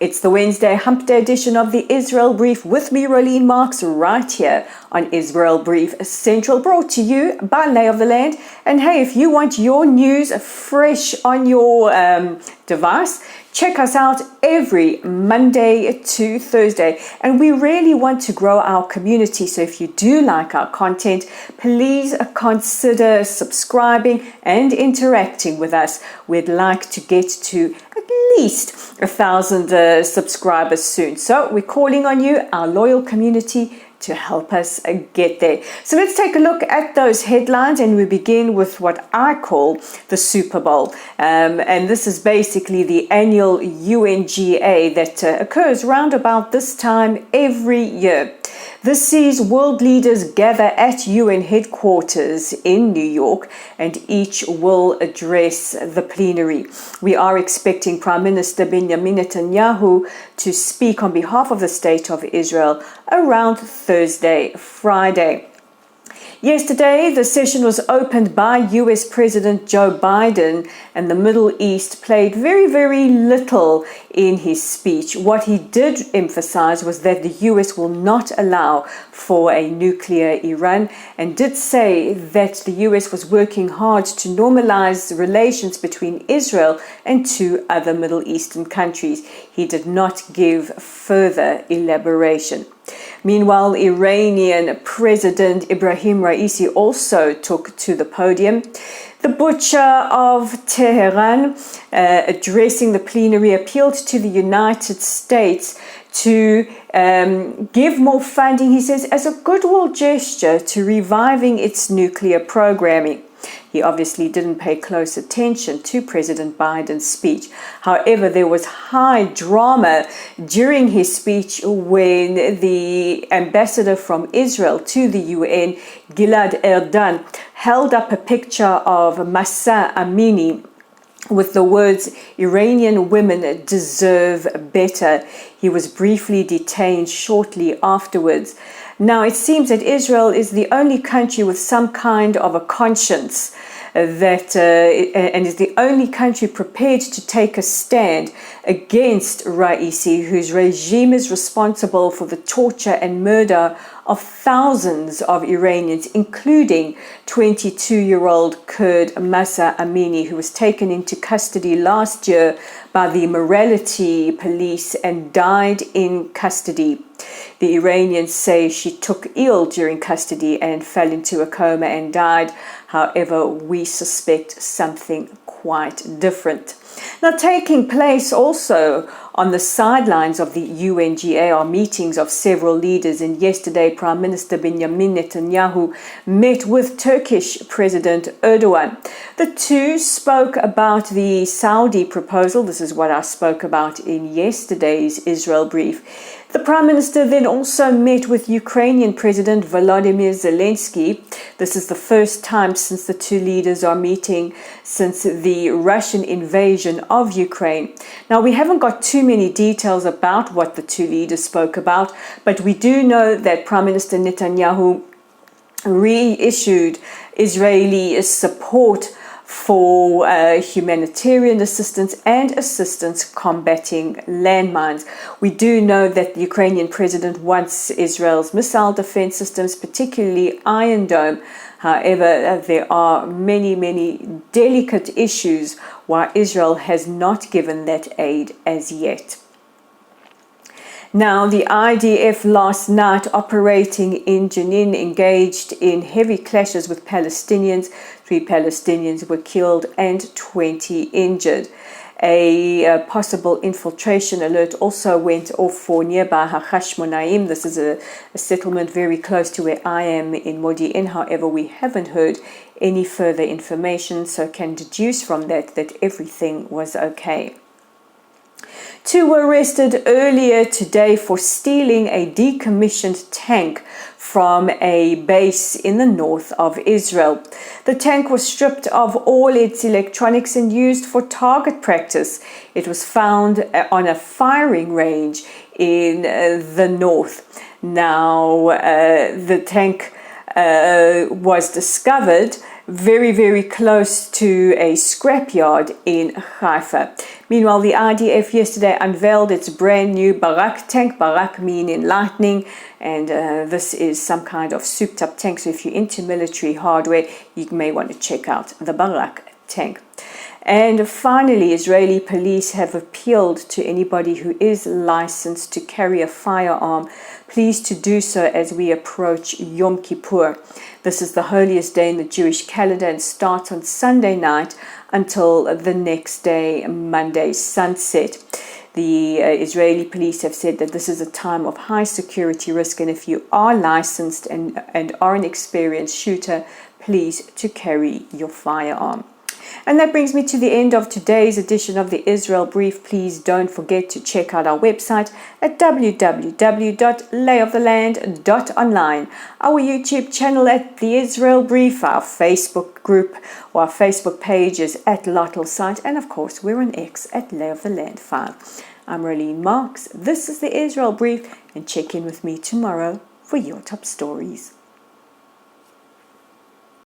It's the Wednesday Hump Day edition of the Israel Brief with me, Rolene Marks, right here on Israel Brief Central, brought to you by Lay of the Land. And hey, if you want your news fresh on your device, check us out every Monday to Thursday. And we really want to grow our community. So if you do like our content, please consider subscribing and interacting with us. We'd like to get to at least 1,000 subscribers soon. So we're calling on you, our loyal community, to help us get there. So let's take a look at those headlines, and we begin with what I call the Super Bowl. And this is basically the annual UNGA that occurs round about this time every year. This sees world leaders gather at UN headquarters in New York, and each will address the plenary. We are expecting Prime Minister Benjamin Netanyahu to speak on behalf of the State of Israel around Thursday, Friday. Yesterday, the session was opened by US President Joe Biden, and the Middle East played very, very little in his speech. What he did emphasize was that the US will not allow for a nuclear Iran, and did say that the US was working hard to normalize relations between Israel and two other Middle Eastern countries. He did not give further elaboration. Meanwhile, Iranian President Ibrahim Raisi also took to the podium. The butcher of Tehran, addressing the plenary, appealed to the United States to give more funding, he says, as a goodwill gesture to reviving its nuclear programming. He obviously didn't pay close attention to President Biden's speech. However, there was high drama during his speech when the ambassador from Israel to the UN, Gilad Erdan, held up a picture of Mahsa Amini with the words, "Iranian women deserve better." He was briefly detained shortly afterwards. Now, it seems that Israel is the only country with some kind of a conscience and is the only country prepared to take a stand against Raisi, whose regime is responsible for the torture and murder of thousands of Iranians, including 22-year-old Kurd Mahsa Amini, who was taken into custody last year by the morality police and died in custody. The Iranians say she took ill during custody and fell into a coma and died. However, we suspect something quite different. Now, taking place also on the sidelines of the UNGA are meetings of several leaders, and yesterday Prime Minister Benjamin Netanyahu met with Turkish President Erdogan. The two spoke about the Saudi proposal. This is what I spoke about in yesterday's Israel Brief. The Prime Minister then also met with Ukrainian President Volodymyr Zelensky. This is the first time since the two leaders are meeting since the Russian invasion of Ukraine. Now, we haven't got too many details about what the two leaders spoke about, but we do know that Prime Minister Netanyahu reissued Israeli support for humanitarian assistance and assistance combating landmines. We do know that the Ukrainian president wants Israel's missile defense systems, particularly Iron Dome. However, there are many, many delicate issues why Israel has not given that aid as yet. Now, the IDF last night operating in Jenin engaged in heavy clashes with Palestinians. 3 Palestinians were killed and 20 injured. A possible infiltration alert also went off for nearby Hashmonaim. This is a settlement very close to where I am in Modi'in. However, we haven't heard any further information, so can deduce from that everything was okay. 2 were arrested earlier today for stealing a decommissioned tank from a base in the north of Israel. The tank was stripped of all its electronics and used for target practice. It was found on a firing range in the north. Now, the tank was discovered very, very close to a scrapyard in Haifa. Meanwhile, the IDF yesterday unveiled its brand new Barak tank, Barak meaning lightning, and this is some kind of souped up tank. So if you're into military hardware, you may want to check out the Barak tank. And finally, Israeli police have appealed to anybody who is licensed to carry a firearm, please to do so as we approach Yom Kippur. This is the holiest day in the Jewish calendar and starts on Sunday night until the next day, Monday sunset. The Israeli police have said that this is a time of high security risk, and if you are licensed and are an experienced shooter, please to carry your firearm. And that brings me to the end of today's edition of the Israel Brief. Please don't forget to check out our website at www.layoftheland.online, our YouTube channel at the Israel Brief, our Facebook group or our Facebook page is at Lottel Site, and of course we're on X at Lay of the Land 5. I'm Rolene Marks. This is the Israel Brief, and check in with me tomorrow for your top stories.